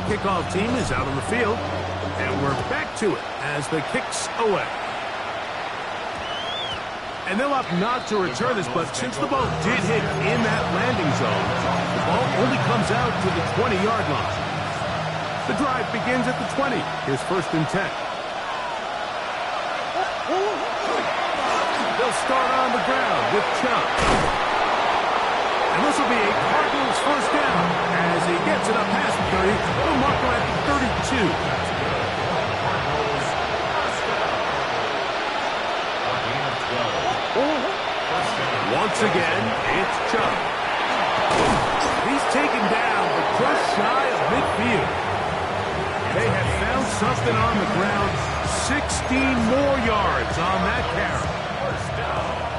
kickoff team is out on the field. And we're back to it as the kick's away. And they'll opt not to return this, but since the ball did hit in that landing zone, the ball only comes out to the 20-yard line. The drive begins at the 20. Here's 1st and 10. They'll start on the ground with Chubb. And this will be a Cardinals 1st down as he gets it up past the 30. They'll mark him at the 32. Once again, it's Chubb. He's taken down, but just shy of midfield. They have found something on the ground. 16 more yards on that carry.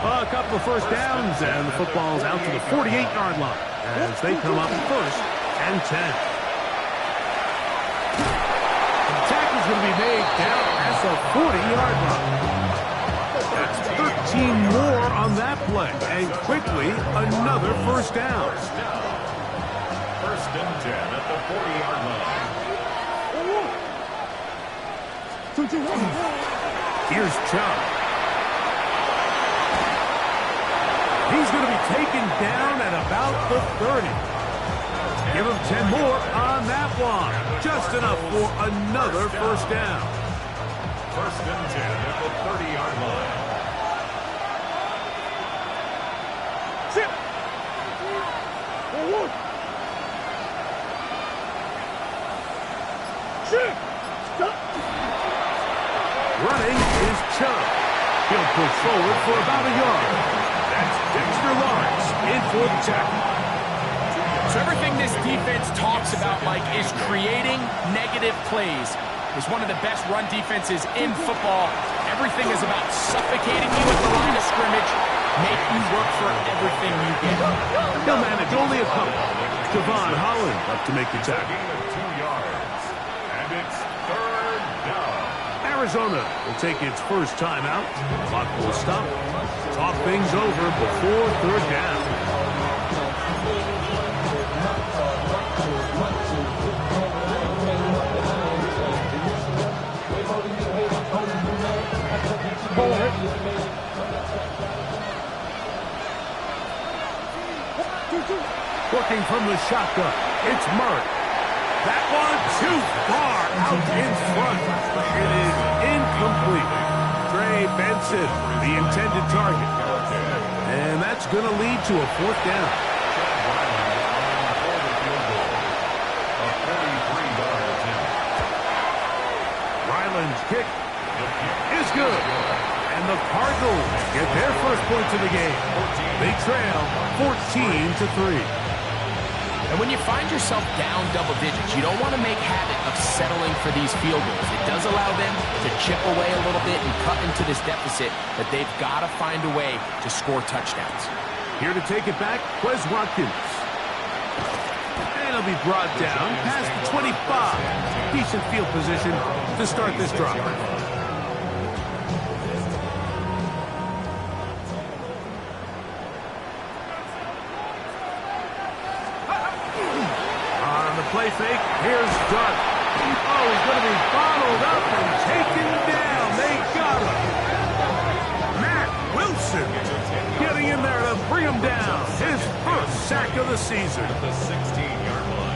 A couple of 1st downs, and the football's out to the 48-yard line as they come up 1st and 10. The tackle's going to be made down at the 40-yard line. That's 13 more on that play, and quickly another 1st down. 1st and 10 at the 40-yard line. Here's Chubb. He's going to be taken down at about the 30. Give him 10 more on that one. Just enough for another 1st down. 1st and 10 at the 30-yard line. Running is Chubb. He'll push forward for about a yard. That's Dexter Lawrence in for the tackle. So everything this defense talks about, Mike, is creating negative plays. It's one of the best run defenses in football. Everything is about suffocating you at the line of scrimmage, make you work for everything you get. He'll manage only a couple. Javon Holland up to make the tackle. 2 yards. And it's 3rd down. Arizona will take its first timeout. Clock will stop. Talk things over before 3rd down. Working from the shotgun, it's Murray. That one too far out in front. It is incomplete. Trey Benson, the intended target. And that's going to lead to a 4th down. Ryland's kick is good. And the Cardinals get their first points of the game. They trail 14-3. And when you find yourself down double digits, you don't want to make habit of settling for these field goals. It does allow them to chip away a little bit and cut into this deficit, but they've got to find a way to score touchdowns. Here to take it back, Quez Watkins. And he'll be brought down past the 25. Decent field position to start this drive. Play fake. Here's Dunn. Oh, he's going to be bottled up and taken down. They got him. Matt Wilson getting in there to bring him down. His first sack of the season. At the 16-yard line.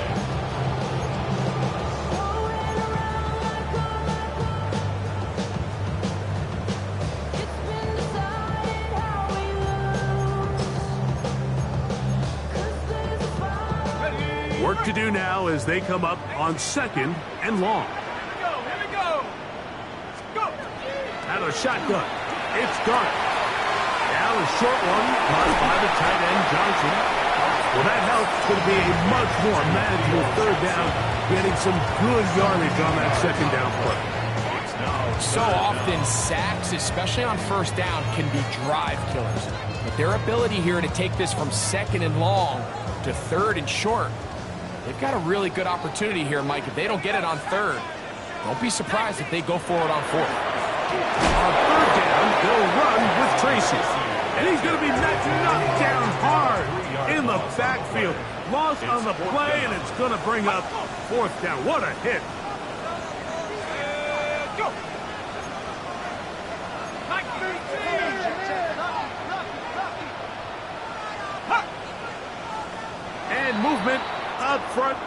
Work to do now as they come up on 2nd and long. Here we go. Go. Out of the shotgun. It's Dunn. Now a short one caught by the tight end Johnson. Well, that helps. It's going to be a much more manageable 3rd down, getting some good yardage on that 2nd down play. So often sacks, especially on 1st down, can be drive killers. But their ability here to take this from 2nd and long to 3rd and short, they've got a really good opportunity here, Mike. If they don't get it on 3rd, don't be surprised if they go for it on 4th. On 3rd down, they'll run with Tracy. And he's going to be knocked down hard in the backfield. Loss on the play, and it's going to bring up fourth down. What a hit. Go. And movement up front.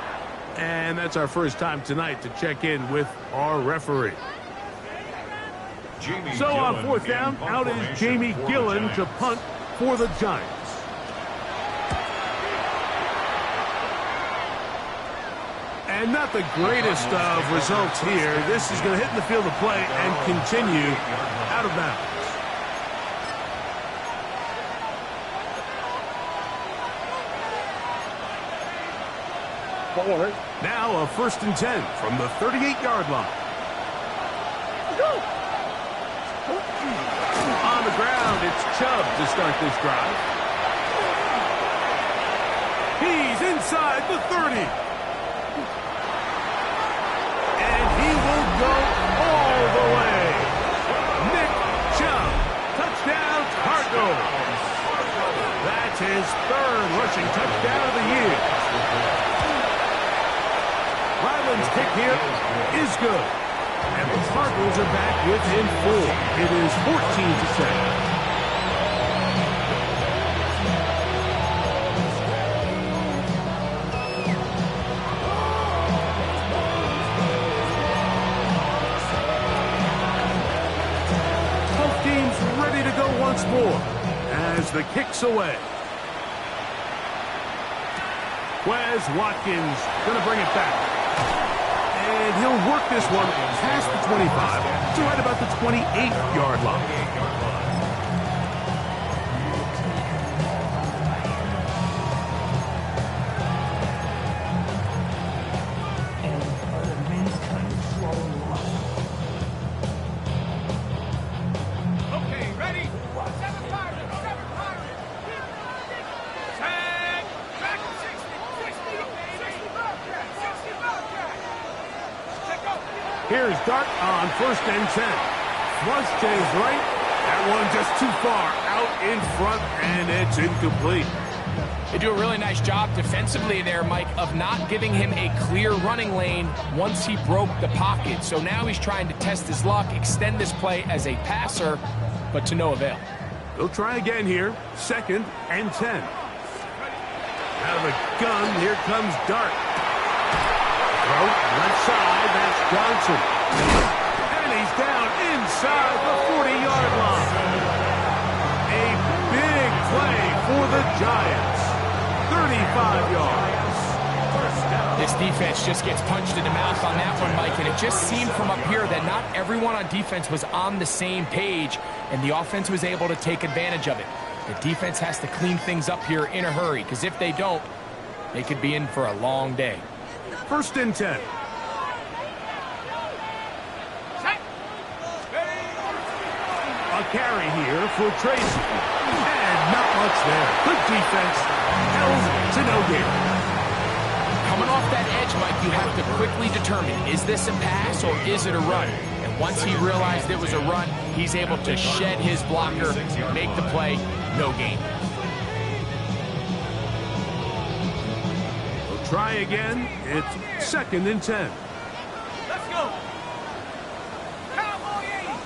And that's our first time tonight to check in with our referee. So on fourth down, out is Jamie Gillen to punt for the Giants. And not the greatest of results here. This is going to hit in the field of play and continue out of bounds. Now a 1st and 10 from the 38-yard line. On the ground, it's Chubb to start this drive. He's inside the 30. And he will go all the way. Nick Chubb, touchdown Cardinals. That's his 3rd rushing touchdown of the year. Ryland's kick here is good. And the Cardinals are back within 4. It is 14-7. Both teams ready to go once more as the kick's away. Wes Watkins going to bring it back. And he'll work this one past the 25 to right about the 28-yard line. Okay, ready? 7 Pirates, 7 Pirates. Tag, back 60 Bobcat, 60 Bobcat. Check out. Here's Dart on 1st and 10. Flush to his right. That one just too far out in front, and it's incomplete. They do a really nice job defensively there, Mike, of not giving him a clear running lane once he broke the pocket. So now he's trying to test his luck, extend this play as a passer, but to no avail. They'll try again here. 2nd and 10. Out of the gun, here comes Dart. Throw, left side, that's Johnson. And he's down inside the 40-yard line. A big play for the Giants. 35 yards. This defense just gets punched in the mouth on that one, Mike, and it just seemed from up here that not everyone on defense was on the same page, and the offense was able to take advantage of it. The defense has to clean things up here in a hurry, because if they don't, they could be in for a long day. 1st and 10. A carry here for Tracy. And not much there. Good defense. Held to no gain. Coming off that edge, Mike, you have to quickly determine, is this a pass or is it a run? And once he realized it was a run, he's able to shed his blocker, make the play, no gain. We'll try again. It's 2nd and 10. Let's go. Cowboy 80.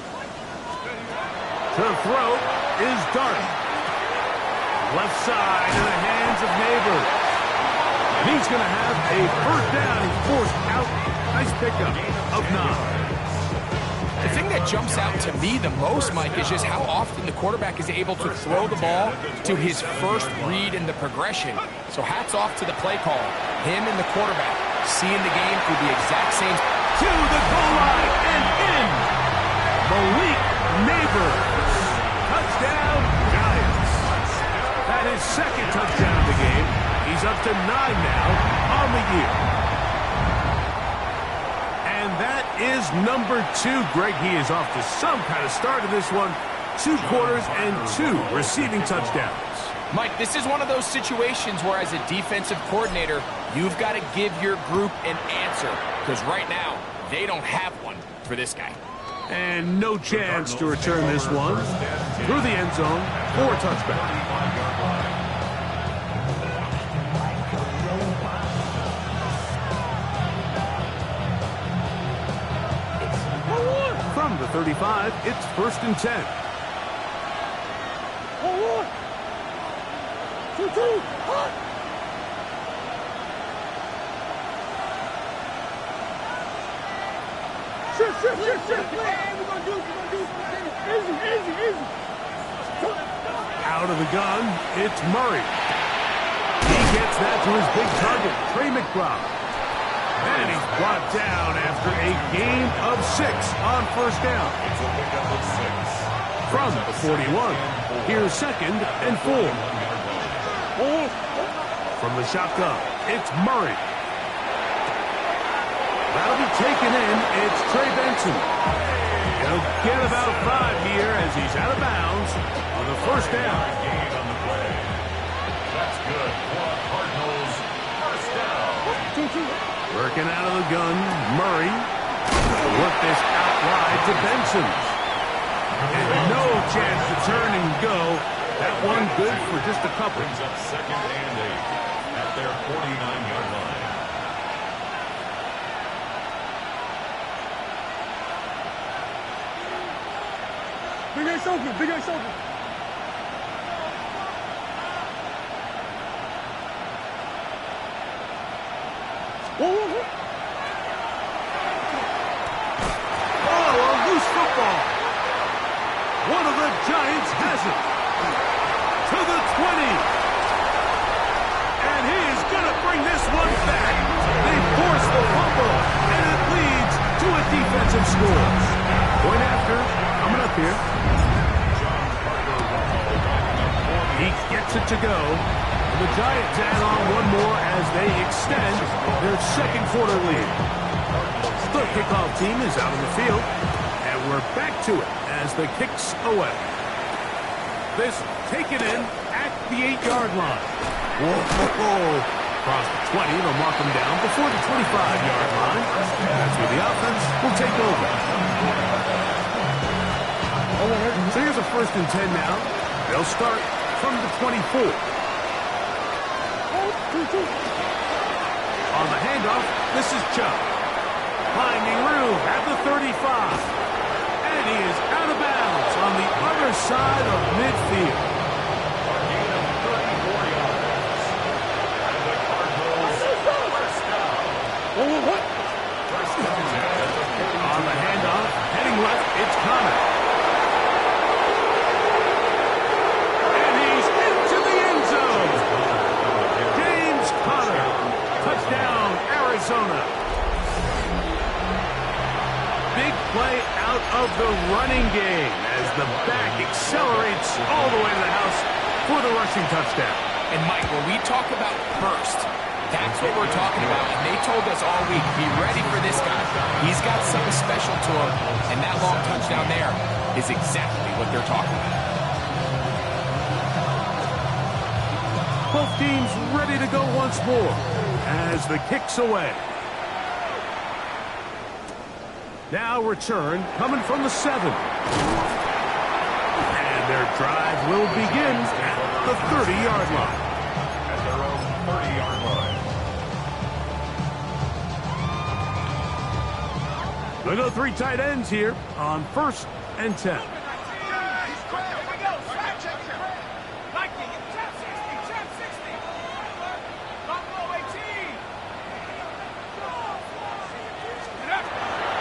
To throw is Dart. Left side in the hands of Neighbors. And he's going to have a 1st down. He's forced out. Nice pickup of 9. The thing that jumps out to me the most, Mike, is just how often the quarterback is able to throw the ball to his first read in the progression. So hats off to the play caller. Him and the quarterback seeing the game through the exact same. To the goal line and in. Malik Neighbors. Touchdown, Giants. That is 2nd touchdown of the game. He's up to 9 now on the year. And that is number 2. Greg, he is off to some kind of start in this one. 2 quarters and 2 receiving touchdowns. Mike, this is one of those situations where as a defensive coordinator, you've got to give your group an answer. Because right now, they don't have one for this guy. And no chance to return this one through the end zone for a touchback. 35, it's 1st and 10. 2-2, hot! Shit. Hey, we're gonna do easy. Out of the gun, it's Murray. He gets that to his big target, Trey McBride. And he's brought down after a game of 6 on 1st down. It's a pickup of 6. From the 41, here's 2nd and 4. From the shotgun, it's Murray. That'll be taken in. It's Trey Benson. He'll get about 5 here as he's out of bounds on the 1st down. Gain on the play. That's good. Cardinals, 1st down. Working out of the gun, Murray. Work this out wide to Benson. And no chance to turn and go. That one good for just a couple. Brings up 2nd and 8 at their 49-yard line. Big ass open. Whoa. Oh, a loose football. One of the Giants has it. To the 20. And he is going to bring this one back. They force the fumble, and it leads to a defensive score. Point after, coming up here. He gets it to go. And the Giants add on one more as they extend their 2nd quarter lead. The kickoff team is out on the field, and we're back to it as the kick's away. This taken in at the 8-yard line. Whoa. Across the 20, they'll mark him down before the 25-yard line. That's where the offense will take over. So here's a 1st and 10 now. They'll start from the 24. On the handoff, this is Chubb. Finding room at the 35. And he is out of bounds on the other side of midfield. A gain of 34 yards. And the Cardinals, 1st down. On the handoff, heading left, it's Connor. And he's into the end zone. James Conner. Touchdown, Arizona. Big play out of the running game as the back accelerates all the way to the house for the rushing touchdown. And Mike, when we talk about burst, that's what we're talking about. And they told us all week, be ready for this guy. He's got something special to him. And that long touchdown there is exactly what they're talking about. Both teams ready to go once more as the kick's away. Now return coming from the 7. And their drive will begin at the 30-yard line. At their own 30-yard line. They go 3 tight ends here on 1st and 10.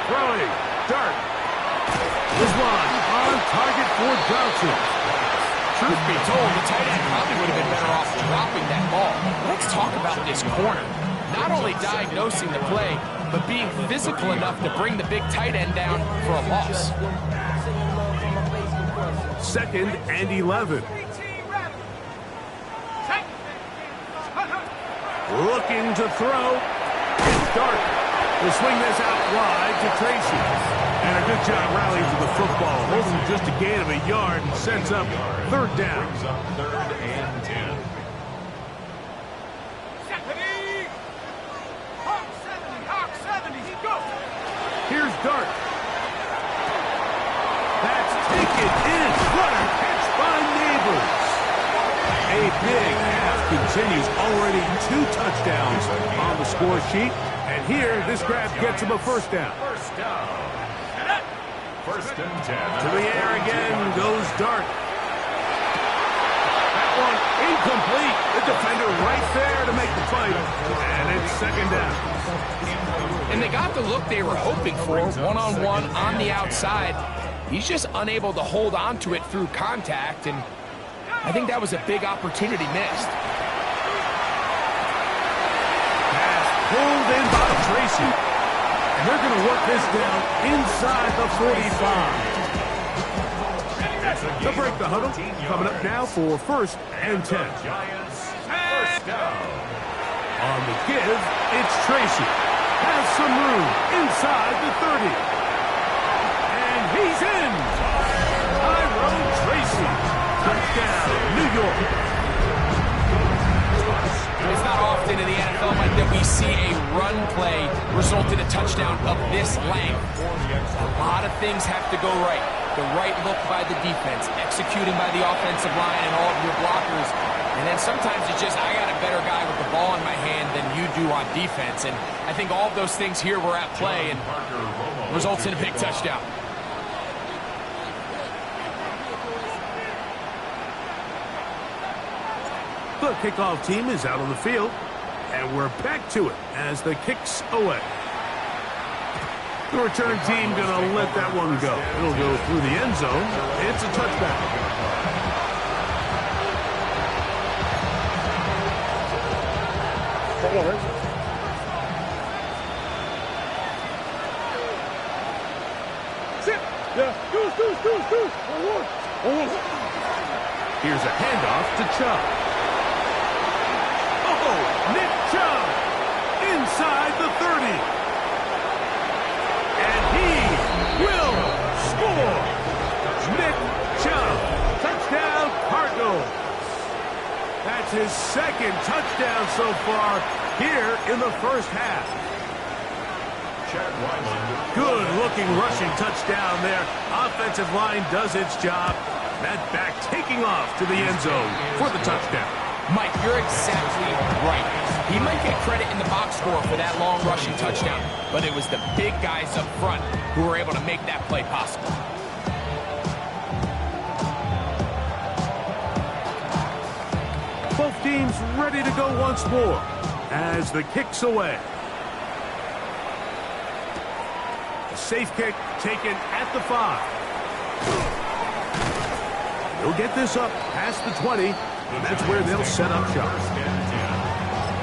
Throwing, Dart. This one on target for Johnson. Truth be told, the tight end probably would have been better off dropping that ball. Let's talk about this corner. Not only diagnosing the play, but being physical enough to bring the big tight end down for a loss. 2nd and 11. Looking to throw. It's Dart. We'll swing this out wide to Tracy. And a good job rallying to the football. Holding just a gain of a yard and sets up 3rd down. Brings up 3rd and 10. Here's Dart. That's taken in. What a catch by Neighbors. A big half continues. Already 2 touchdowns on the score sheet. And here, this grab gets him a 1st down. 1st down. First and 10. To the air again goes Dart. That one incomplete. The defender right there to make the fight. And it's second down. And they got the look they were hoping for, one-on-one on the outside. He's just unable to hold on to it through contact, and I think that was a big opportunity missed. Pass pulled in by Tracy. And they're going to work this down inside the 45. They'll break the huddle. Coming up now for first and 10. Giants, first down. On the give, it's Tracy. Has some room inside the 30. And he's in. Tyrone Tracy. Touchdown, New York. It's not often in the NFL, Mike, that we see a run play result in a touchdown of this length. A lot of things have to go right. The right look by the defense, executing by the offensive line and all of your blockers. And then sometimes it's just, I got a better guy with the ball in my hand than you do on defense. And I think all of those things here were at play and results in a big touchdown. The kickoff team is out on the field, and we're back to it as the kick's away. The return team going to let that one go. It'll go through the end zone. It's a touchback. Sit. Yeah. Do. Here's a handoff to Chubb. Oh, Nick Chubb inside the 30. And he will score. Nick Chubb, touchdown Cardinals. That's his second touchdown so far here in the first half. Chad Ryland. Good-looking rushing touchdown there. Offensive line does its job. That back taking off to the end zone for the touchdown. Mike, you're exactly right. He might get credit in the box score for that long rushing touchdown, but it was the big guys up front who were able to make that play possible. Both teams ready to go once more as the kick's away. A safe kick taken at the 5. He'll get this up past the 20. That's where they'll set up shop. First and 10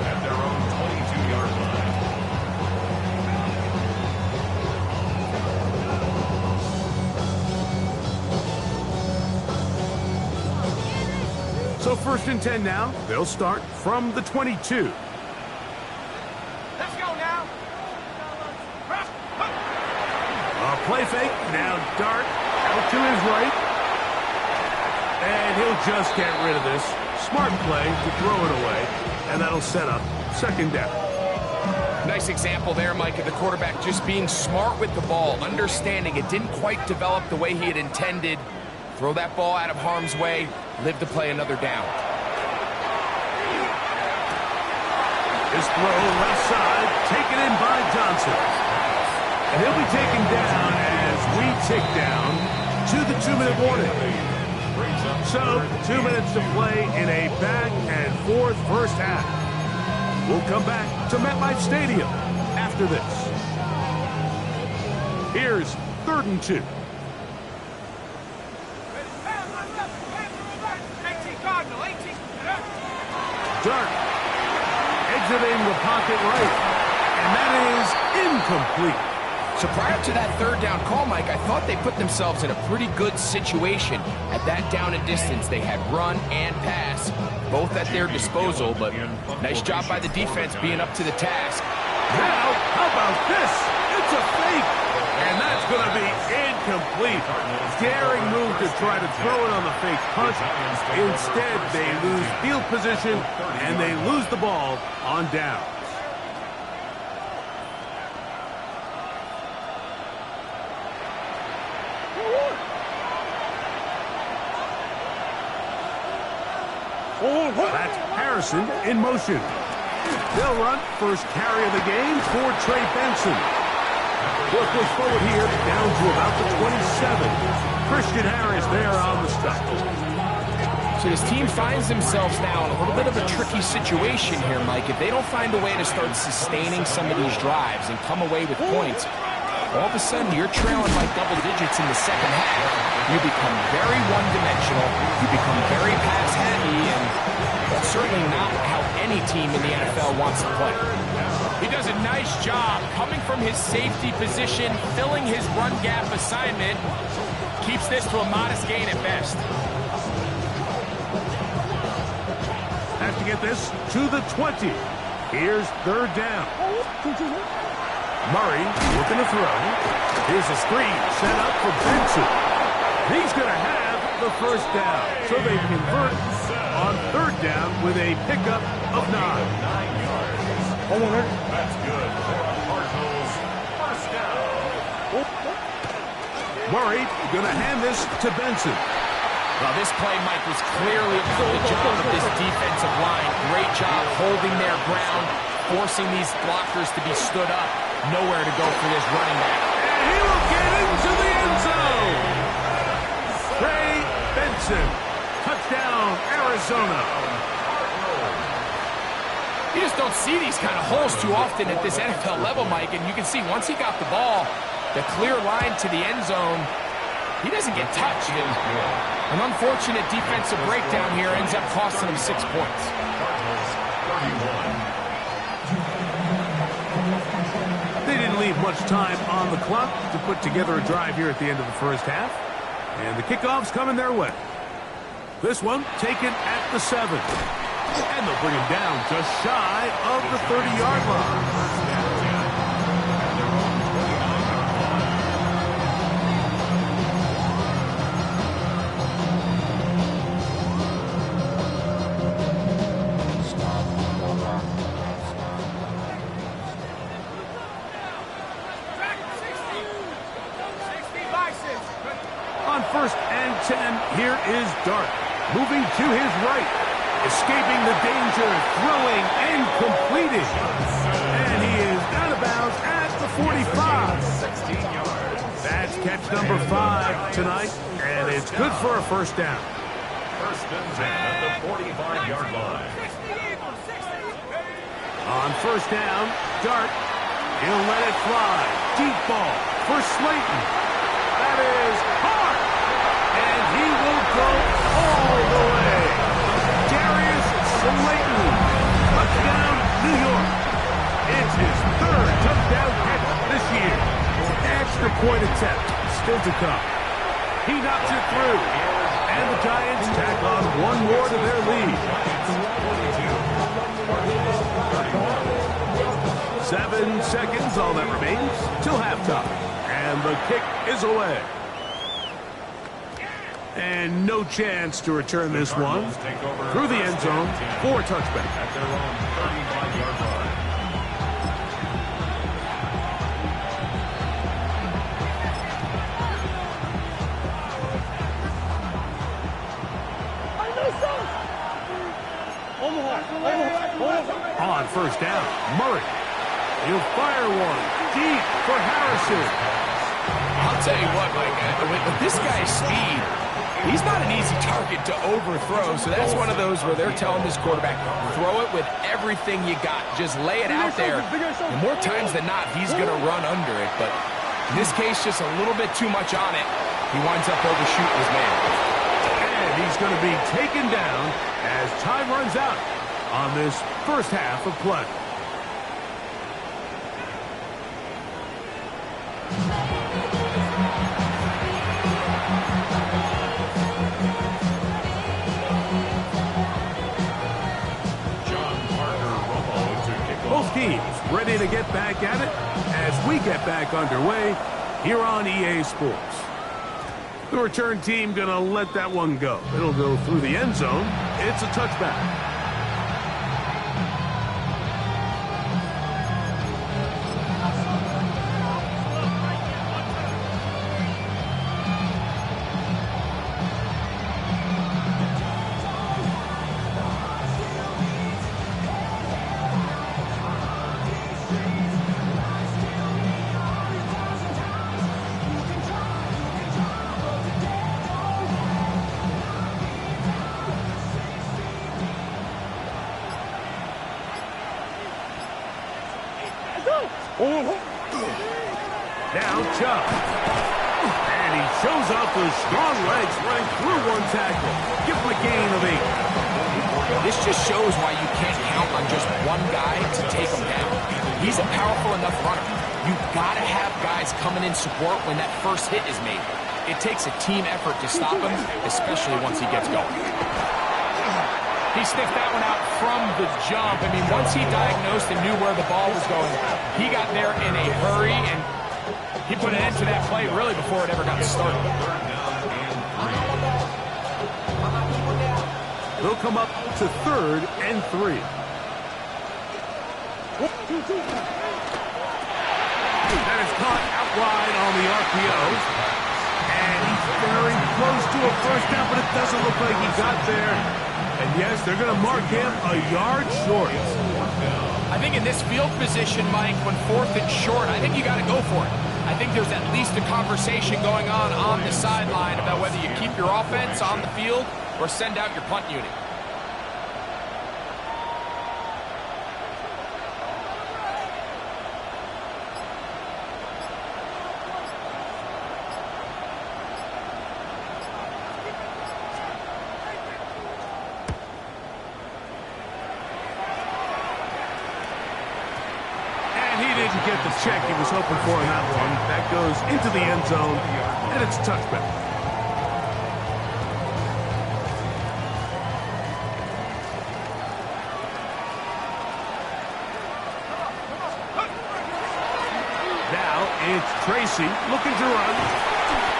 at their own 22-yard line. So first and 10 now. They'll start from the 22. Let's go now. A play fake. Now Dart out to his right. And he'll just get rid of this. Smart play to throw it away. And that'll set up second down. Nice example there, Mike, of the quarterback just being smart with the ball, understanding it didn't quite develop the way he had intended. Throw that ball out of harm's way, live to play another down. This throw left side, taken in by Johnson. And he'll be taken down as we tick down to the 2-minute warning. So, 2 minutes to play in a back-and-forth first half. We'll come back to MetLife Stadium after this. Here's 3rd and 2. Dart exiting the pocket right, and that is incomplete. So prior to that 3rd down call, Mike, I thought they put themselves in a pretty good situation at that down and distance. They had run and pass, both at their disposal, but nice job by the defense being up to the task. Now, how about this? It's a fake, and that's going to be incomplete. Daring move to try to throw it on the fake punt. Instead, they lose field position, and they lose the ball on downs. That's Harrison in motion. They'll run first carry of the game for Trey Benson. They'll push forward here down to about the 27. Christian Harris there on the stop. So this team finds themselves now in a little bit of a tricky situation here, Mike. If they don't find a way to start sustaining some of these drives and come away with points, all of a sudden you're trailing by double digits in the second half. You become very one-dimensional. You become very pass-heavy, and that's certainly not how any team in the NFL wants to play. He does a nice job coming from his safety position, filling his run gap assignment. Keeps this to a modest gain at best. Have to get this to the 20. Here's third down. Murray looking to throw. Here's a screen set up for Benson. He's going to have the first down. So they convert on third down with a pickup of 9. 9 yards. That's good for a Cardinals first down. Murray going to hand this to Benson. Well, this play, Mike, was clearly the job of this defensive line. Great job holding their ground, forcing these blockers to be stood up. Nowhere to go for this running back. And he will get into the end zone. Trey Benson. Touchdown, Arizona. You just don't see these kind of holes too often at this NFL level, Mike. And you can see once he got the ball, the clear line to the end zone, he doesn't get touched. And an unfortunate defensive breakdown here ends up costing him 6 points. They didn't leave much time on the clock to put together a drive here at the end of the first half. And the kickoff's coming their way. This one taken at the 7. And they'll bring him down just shy of the 30-yard line. On 1st and 10, here is Dart. Moving to his right. Escaping the danger, throwing and completing. And he is out of bounds at the 45. 16 yards. That's catch number 5 tonight, and it's good for a first down. First and 10 at the 45-yard line. On 1st down, Dart. He'll let it fly. Deep ball for Slayton. That is hard. And he will go all the way. Darius Slayton. Touchdown, New York. It's his 3rd touchdown catch this year. Extra point attempt still to come. He knocks it through. And the Giants tack on one more to their lead. 7 seconds, all that remains, till halftime. And the kick is away. And no chance to return this one through the end zone for a touchback. At their own 35-yard line. On 1st down, Murray. He'll fire one deep for Harrison. I'll tell you what, Mike, with this guy's speed, he's not an easy target to overthrow, so that's one of those where they're telling this quarterback, throw it with everything you got. Just lay it out there. And more times than not, he's going to run under it. But in this case, just a little bit too much on it. He winds up overshooting his man. And he's going to be taken down as time runs out on this first half of play. Both teams ready to get back at it as we get back underway here on EA Sports. The return team going to let that one go. It'll go through the end zone. It's a touchback. Now Chubb. And he shows off those strong legs running through one tackle. Give him a gain of 8. This just shows why you can't count on just one guy to take him down. He's a powerful enough runner. You've got to have guys coming in support when that first hit is made. It takes a team effort to stop him, especially once he gets going. He sniffed that one out from the jump. I mean, once he diagnosed and knew where the ball was going, he got there in a hurry, and he put an end to that play really before it ever got started. They'll come up to 3rd and 3. That is caught out wide on the RPO. And he's very close to a first down, but it doesn't look like he got there. And yes, they're going to mark him a yard short. I think in this field position, Mike, when 4th and short, I think you got to go for it. I think there's at least a conversation going on the sideline about whether you keep your offense on the field or send out your punt unit. Get the check he was hoping for in that one. That goes into the end zone, and it's a touchback. Now it's Tracy looking to run.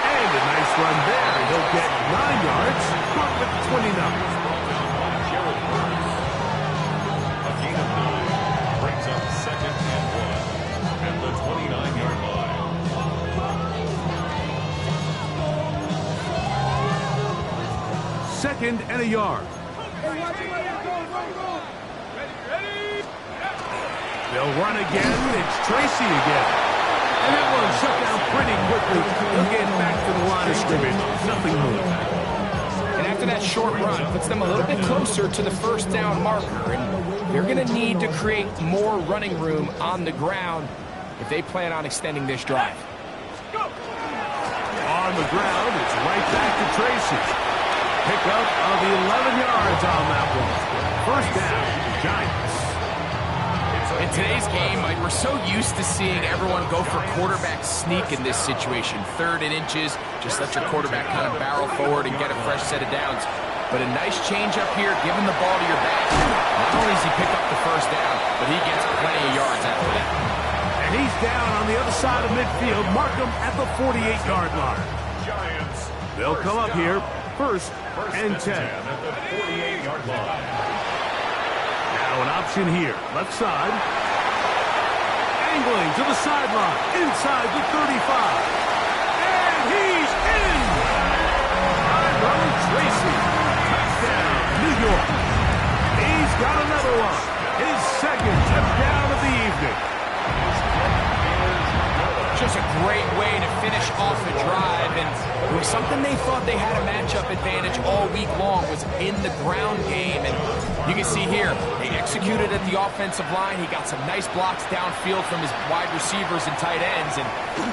And a nice run there. He'll get 9 yards, caught with 29. A gain of 9 brings up 2nd and 1. At the 29-yard line. 2nd and a yard. They'll run again. It's Tracy again. And that one shut down pretty quickly. They'll get back to the line of scrimmage. Nothing more. And after that short run, puts them a little bit closer to the first down marker. And they're going to need to create more running room on the ground if they plan on extending this drive. On the ground, it's right back to Tracy. Pickup of 11 yards on that one. First down, Giants. In today's game, Mike, we're so used to seeing everyone go for quarterback sneak in this situation. 3rd and inches, just let your quarterback kind of barrel forward and get a fresh set of downs. But a nice change up here, giving the ball to your back. Not only does he pick up the first down, but he gets plenty of yards after that. And he's down on the other side of midfield. Mark him at the 48-yard line. Giants. They'll come up here, 1st and 10. At the 48-yard line. Now an option here, left side. Angling to the sideline, inside the 35. And he's in! Tyrone Tracy. Touchdown, New York. He's got another one. His 2nd touchdown of the evening. Just a great way to finish off the drive, and it was something they thought they had a matchup advantage all week long, was in the ground game. And you can see here, they executed at the offensive line. He got some nice blocks downfield from his wide receivers and tight ends, and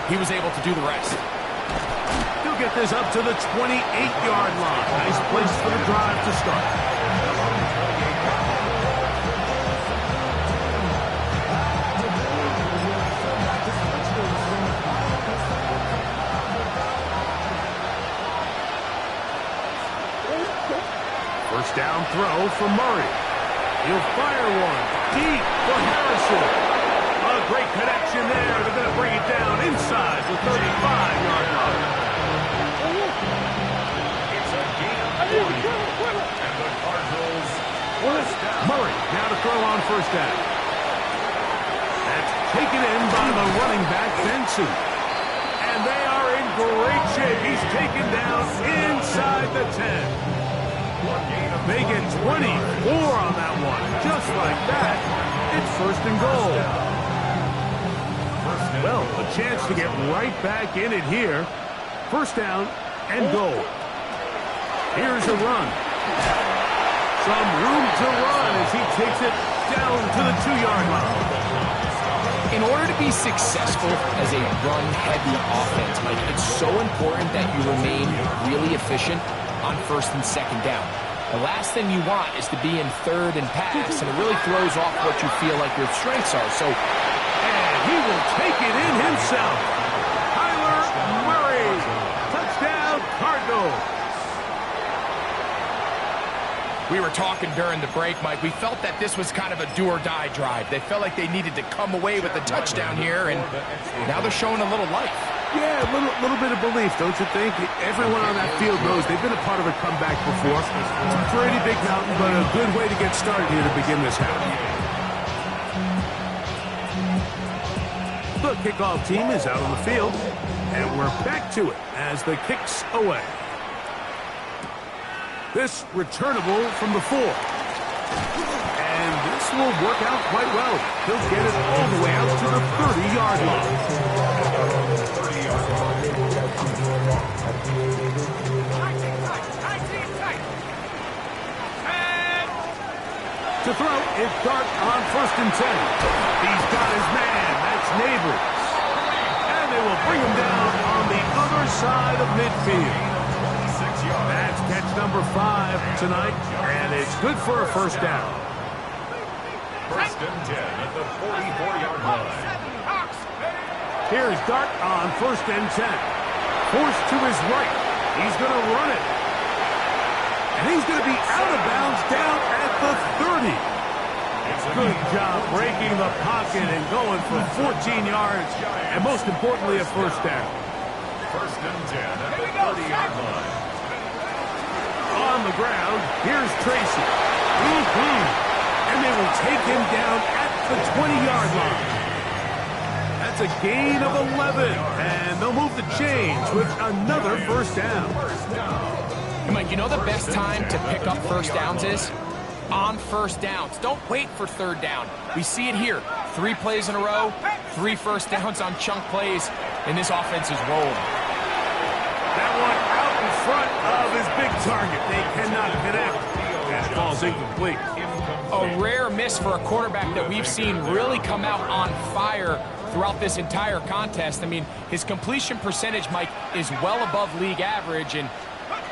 he was able to do the rest. He'll get this up to the 28-yard line. Nice place for the drive to start. First down throw for Murray. He'll fire one deep for Harrison. A great connection there. They're going to bring it down inside the 35-yard line. It's a gain of 40. And the Cardinals first down. Murray now to throw on first down. That's taken in by the running back, Benson. And they are in great shape. He's taken down inside the 10. They get 24 on that one. Just like that, it's 1st and goal. Well, a chance to get right back in it here. 1st down and goal. Here's a run. Some room to run as he takes it down to the 2-yard line. In In order to be successful as a run-heavy offense, Mike, it's so important that you remain really efficient on first and second down. The last thing you want is to be in third and pass, and it really throws off what you feel like your strengths are. So, and he will take it in himself. Kyler Murray, touchdown Cardinals. We were talking during the break, Mike. We felt that this was kind of a do-or-die drive. They felt like they needed to come away with a touchdown here, and now they're showing a little life. Yeah, a little bit of belief, don't you think? Everyone on that field knows they've been a part of a comeback before. It's a pretty big mountain, but a good way to get started here to begin this half. The kickoff team is out on the field, and we're back to it as the kick's away. This returnable from the 4. And this will work out quite well. He'll get it all the way out to the 30-yard line. To throw, it's Dart on first and 10. He's got his man. That's Neighbors. And they will bring him down on the other side of midfield. That's catch number 5 tonight, and it's good for a first down. First and 10 at the 44-yard line. Here's Dart on first and 10. Forced to his right. He's going to run it. And he's going to be out of bounds down at the 30. Good job breaking the pocket and going for 14 yards, and most importantly, a first down. First and 10 at the 30-yard line. On the ground, here's Tracy. And they will take him down at the 20-yard line. That's a gain of 11, and they'll move the chains with another first down. Hey, Mike, you know the best time to pick up first downs is? On first downs. Don't wait for third down. We see it here. 3 plays in a row, 3 first downs on chunk plays, and this offense is rolling. That one out in front of his big target. They cannot connect. And it falls incomplete. A rare miss for a quarterback that we've seen really come out on fire throughout this entire contest. I mean, his completion percentage, Mike, is well above league average, and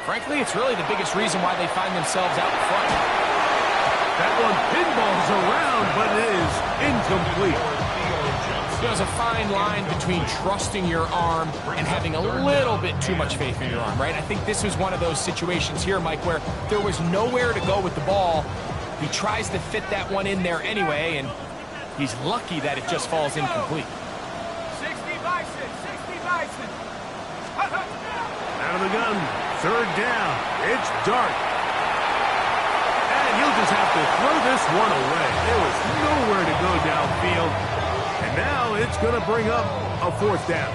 frankly, it's really the biggest reason why they find themselves out in front. That one pinballs around, but it is incomplete. There's a fine line between trusting your arm and having a little bit too much faith in your arm, right? I think this was one of those situations here, Mike, where there was nowhere to go with the ball. He tries to fit that one in there anyway, and he's lucky that it just falls incomplete. 60 Bison, 60 Bison. Out of the gun, third down. It's Dart. And he'll just have to throw this one away. There was nowhere to go downfield. And now it's going to bring up a fourth down.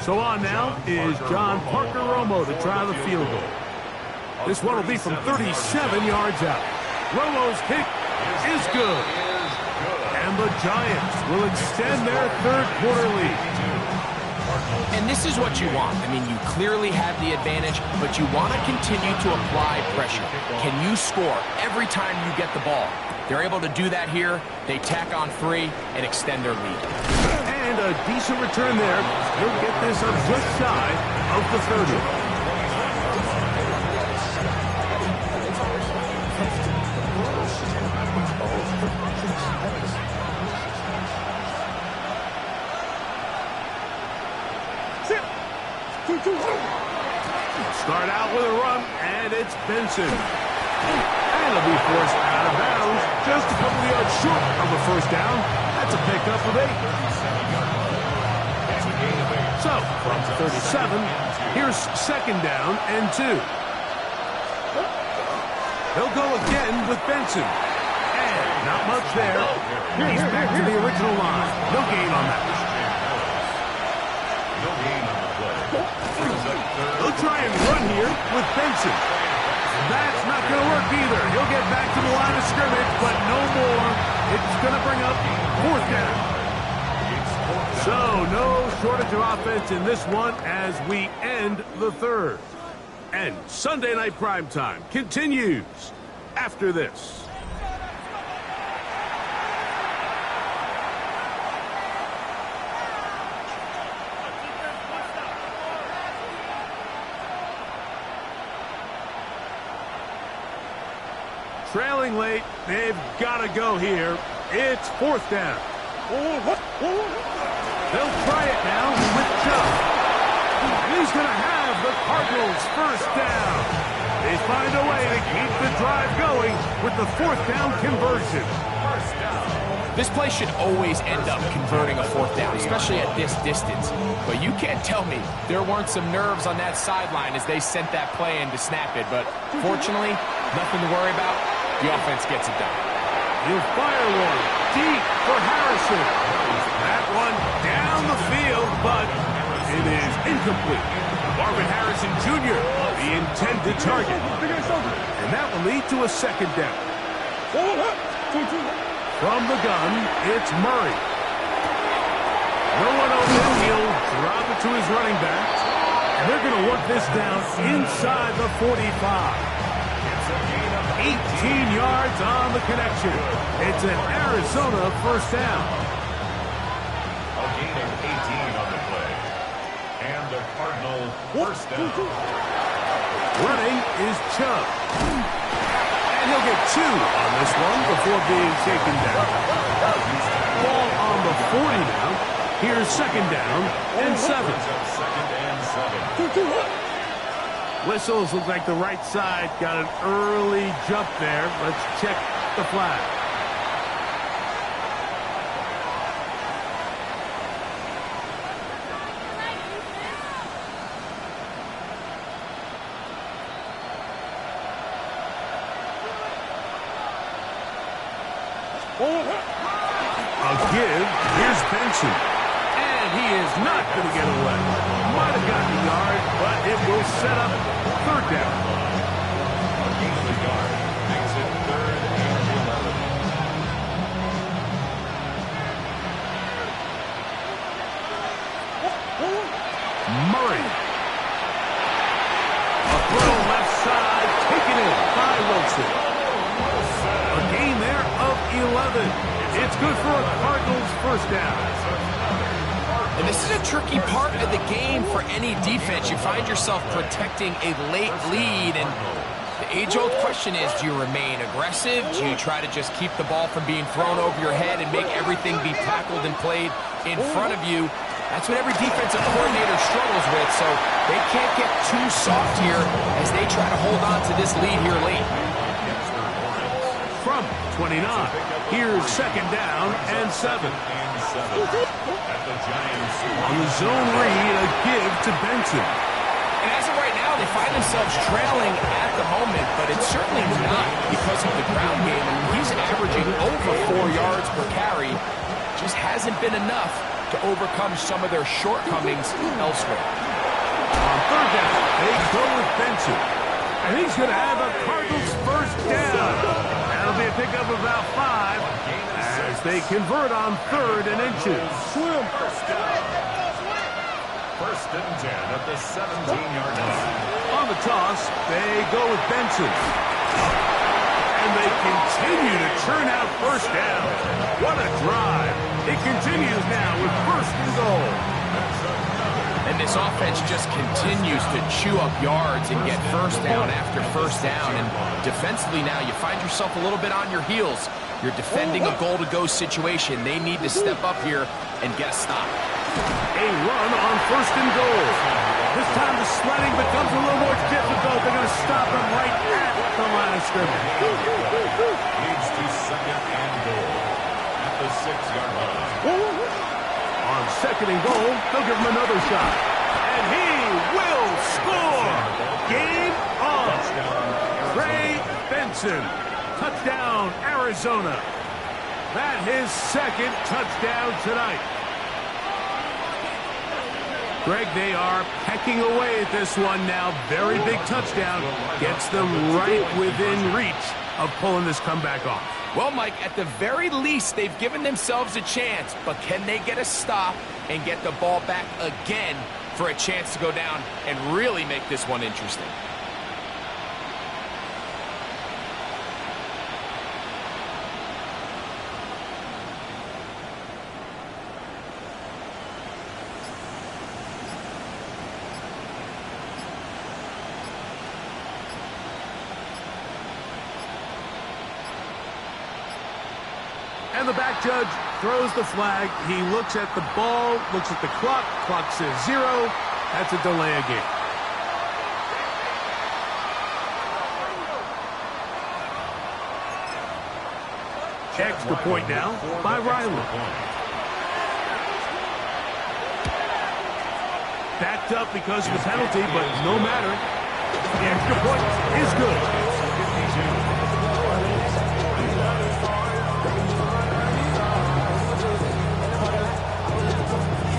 So on now is John Parker Romo to try the field goal. This one will be from 37 yards out. Romo's kick is good. And the Giants will extend their third quarter lead. And this is what you want. I mean, you clearly have the advantage, but you want to continue to apply pressure. Can you score every time you get the ball? They're able to do that here. They tack on 3 and extend their lead. And a decent return there. He'll get this up just shy of the 30. Start out with a run, and it's Benson. And he'll be forced out of bounds, just a couple of yards short of the first down. That's a pickup of 8. So, from 37, here's second down and 2. He'll go again with Benson. And not much there. He's back to the original line. No gain on that. They'll try and run here with Benson. That's not going to work either. He'll get back to the line of scrimmage, but no more. It's going to bring up fourth down. So, no shortage of offense in this one as we end the third. And Sunday Night Primetime continues after this. trailing late. They've got to go here. It's fourth down. They'll try it now with Chubb. He's going to have the Cardinals first down. They find a way to keep the drive going with the fourth down conversion. First down. This play should always end up converting a fourth down, especially at this distance. But you can't tell me there weren't some nerves on that sideline as they sent that play in to snap it. But fortunately, nothing to worry about. The offense gets it done. He'll fire one deep for Harrison. That one down the field, but it is incomplete. Marvin Harrison Jr., the intended target. And that will lead to a second down. From the gun, it's Murray. No one open. He'll drop it to his running back. And they're going to work this down inside the 45. 18 yards on the connection. It's an Arizona first down. A gain of 18 on the play. And the Cardinal first down. Running is Chubb. And he'll get 2 on this one before being taken down. Ball on the 40 now. Here's second down and 7. Second and 7. Whistles look like the right side got an early jump there. Let's check the flag. A give. Here's Benson. And he is not going to get away. Might have gotten a yard, but it will set up third down. A gain of a yard. Makes it 3rd and 11. Murray. A throw left side, taken in by Wilson. A gain there of 11. It's good for a Cardinals first down. And this is a tricky part of the game for any defense. You find yourself protecting a late lead, and the age-old question is, do you remain aggressive? Do you try to just keep the ball from being thrown over your head and make everything be tackled and played in front of you? That's what every defensive coordinator struggles with, so they can't get too soft here as they try to hold on to this lead here late. From 29, here's second down and 7. At the Giants. On the zone read, a give to Benson. And as of right now, they find themselves trailing at the moment, but it's certainly not because of the ground game. I mean, he's averaging over 4 yards per carry. Just hasn't been enough to overcome some of their shortcomings elsewhere. On third down, they go with Benson. And he's going to have a Cardinals first down. That'll be a pickup of about 5 as they convert on 3rd and inches. First down. 1st and 10 at the 17-yard line. On the toss, they go with Benson. And they continue to churn out first down. What a drive. It continues now with 1st and goal. And this offense just continues to chew up yards and get first down after first down. And defensively now, you find yourself a little bit on your heels. You're defending a goal-to-go situation. They need to step up here and get a stop. A run on 1st and goal. This time the sledding becomes a little more difficult. They're going to stop him right at the line of scrimmage. Leads to 2nd and goal at the 6-yard line. On 2nd and goal, they'll give him another shot. And he will score. Game on. Trey Benson. Touchdown, Arizona. That his 2nd touchdown tonight. Greg, they are pecking away at this one now. Very big touchdown. Gets them right within reach of pulling this comeback off. Well, Mike, at the very least, they've given themselves a chance, but can they get a stop and get the ball back again for a chance to go down and really make this one interesting? And the back judge throws the flag. He looks at the ball, looks at the clock. Clock says 0. That's a delay of game. Extra point now by Riley. Backed up because of the penalty, but no matter. The extra point is good.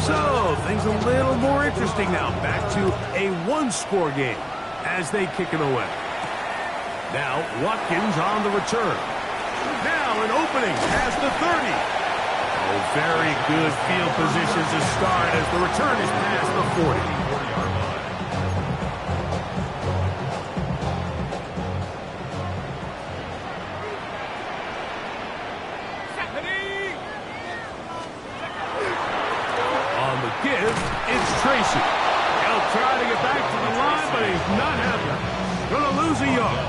So, things a little more interesting now. Back to a one-score game as they kick it away. Now, Watkins on the return. Now an opening past the 30. Oh, very good field position to start as the return is past the 40. On the give, it's Tracy. He'll try to get back to the line, but he's not happy. Gonna lose a yard.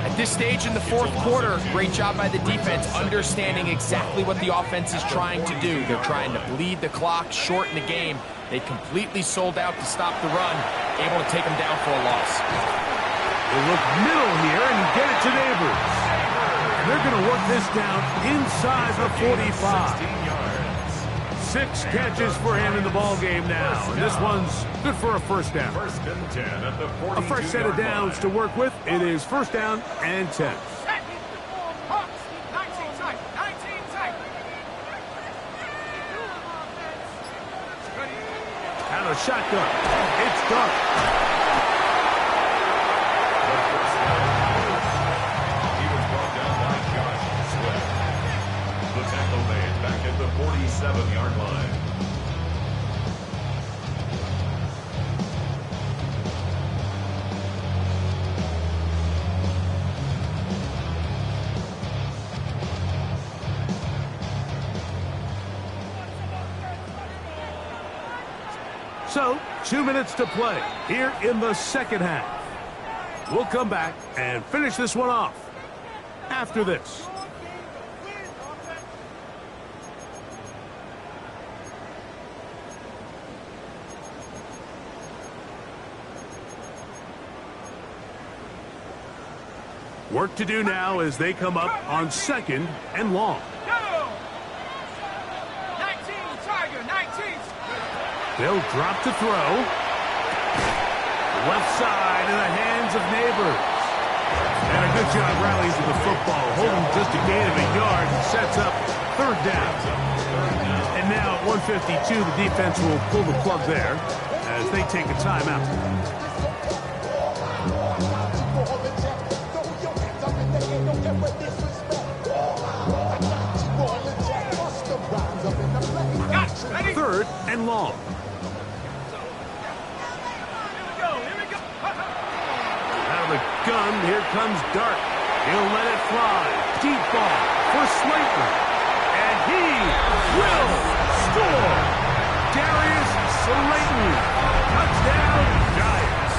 At this stage in the fourth quarter, great job by the defense understanding exactly what the offense is trying to do. They're trying to bleed the clock, shorten the game. They completely sold out to stop the run, able to take them down for a loss. They look middle here and get it to Neighbors. And they're going to work this down inside the 45. 6 catches for him in the ball game now. And this one's good for a first down. First and 10 at the 42-yard A fresh set of downs to work with. It is first down and 10. And a shotgun. It's dark. He was brought down by Josh Sweat. The tackle made back at the 47-yard line. So, 2 minutes to play here in the second half. We'll come back and finish this one off after this. Work to do now as they come up on second and long. 19, Tiger, 19. They'll drop to throw. Left side in the hands of Neighbors. And a good job rallying to the football, holding just a gain of a yard and sets up third down. And now at 152, the defense will pull the plug there as they take a timeout. Third and long. Out of the gun, here comes Dart. He'll let it fly. Deep ball for Slayton. And he will score. Darius Slayton. Touchdown, Giants.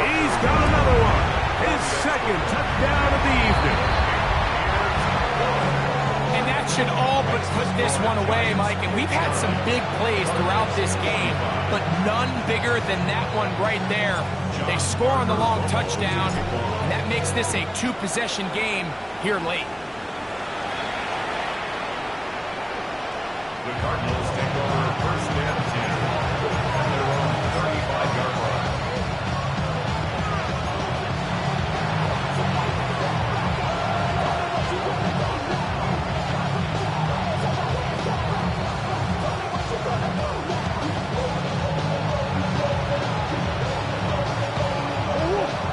He's got another one. His second touchdown of the evening. And that should all but put this one away, Mike. And we've had some big plays throughout this game, but none bigger than that one right there. They score on the long touchdown, and that makes this a 2-possession game here late. The Cardinals take over first and 10 on their own 35-yard line.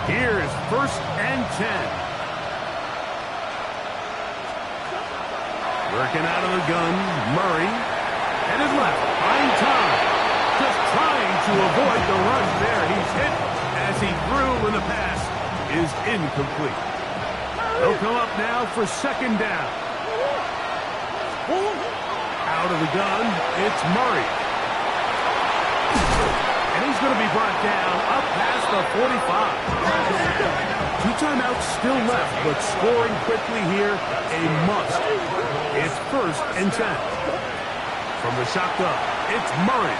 Here's first and 10. Working out of the gun, Murray. And his left, buying time. Just trying to avoid the rush there. He's hit as he threw when the pass is incomplete. They'll come up now for second down. Out of the gun, it's Murray. And he's going to be brought down up past the 45. 2 timeouts still left, but scoring quickly here, a must. It's 1st and 10. From the shotgun, it's Murray.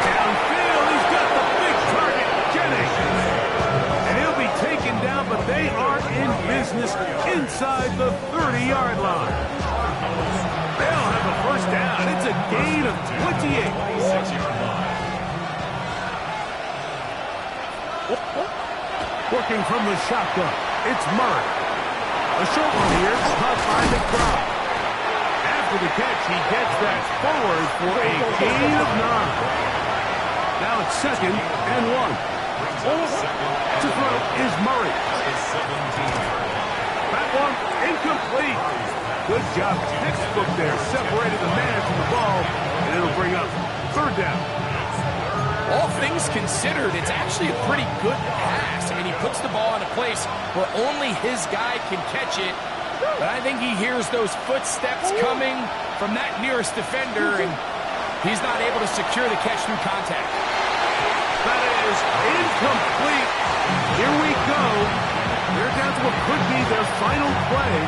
Downfield, he's got the big target, Jennings. And he'll be taken down, but they are in business inside the 30-yard line. They'll have a 1st down. It's a gain of 28. 26-yard line. Working from the shotgun, it's Murray. A short one here, caught by McBride. After the catch, he gets that forward for a gain of 9. Now it's 2nd and 1. To throw is Murray. That one incomplete. Good job, textbook there. Separated the man from the ball, and it'll bring up 3rd down. All things considered, it's actually a pretty good pass. I mean, he puts the ball in a place where only his guy can catch it. But I think he hears those footsteps coming from that nearest defender, and he's not able to secure the catch through contact. That is incomplete. Here we go. They're down to what could be their final play.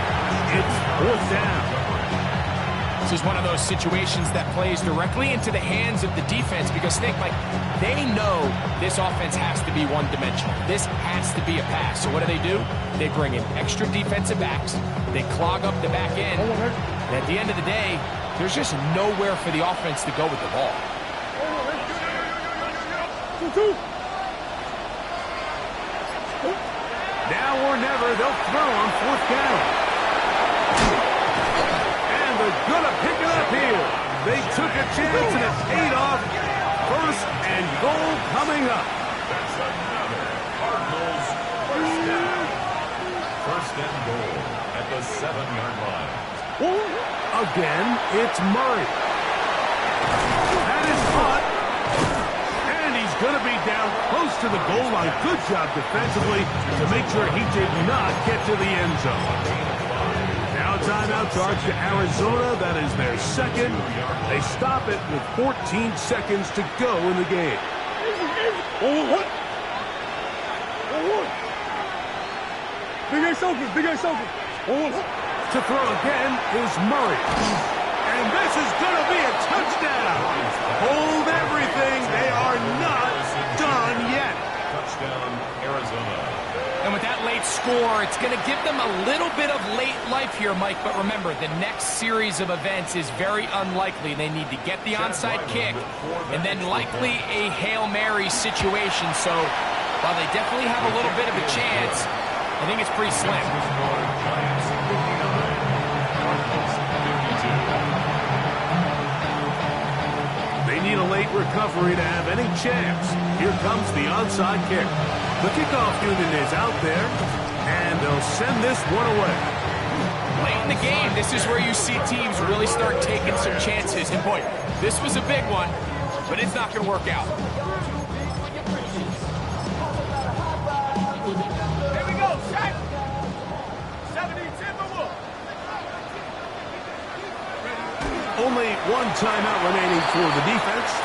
It's 4th down. This is one of those situations that plays directly into the hands of the defense because, Nick, like, they know this offense has to be one-dimensional. This has to be a pass. So what do? They bring in extra defensive backs. They clog up the back end. And at the end of the day, there's just nowhere for the offense to go with the ball. Now or never, they'll throw on 4th down. And they're going to pick it up here. They took a chance and it paid off. 1st and goal coming up. That's another Cardinals 1st down. 1st and goal at the 7-yard line. Again, it's Murray. That is caught. And he's going to be down close to the goal line. Good job defensively to make sure he did not get to the end zone. Now timeout charge to Arizona. That is their 2nd. They stop it with 14 seconds to go in the game. To throw again is Murray. And this is going to be a touchdown. Hold everything. They are not done yet. Touchdown, Arizona. And with that late score, it's going to give them a little bit of late life here, Mike. But remember, the next series of events is very unlikely. They need to get the onside kick and then likely a Hail Mary situation. So while they definitely have a little bit of a chance, I think it's pretty slim. Giants 59, Cardinals 52. They need a late recovery to have any chance. Here comes the onside kick. The kickoff unit is out there, and they'll send this one away. Late in the game, this is where you see teams really start taking some chances. And boy, this was a big one, but it's not going to work out. Here we go, set. 70 Timberwolves. Only one timeout remaining for the defense.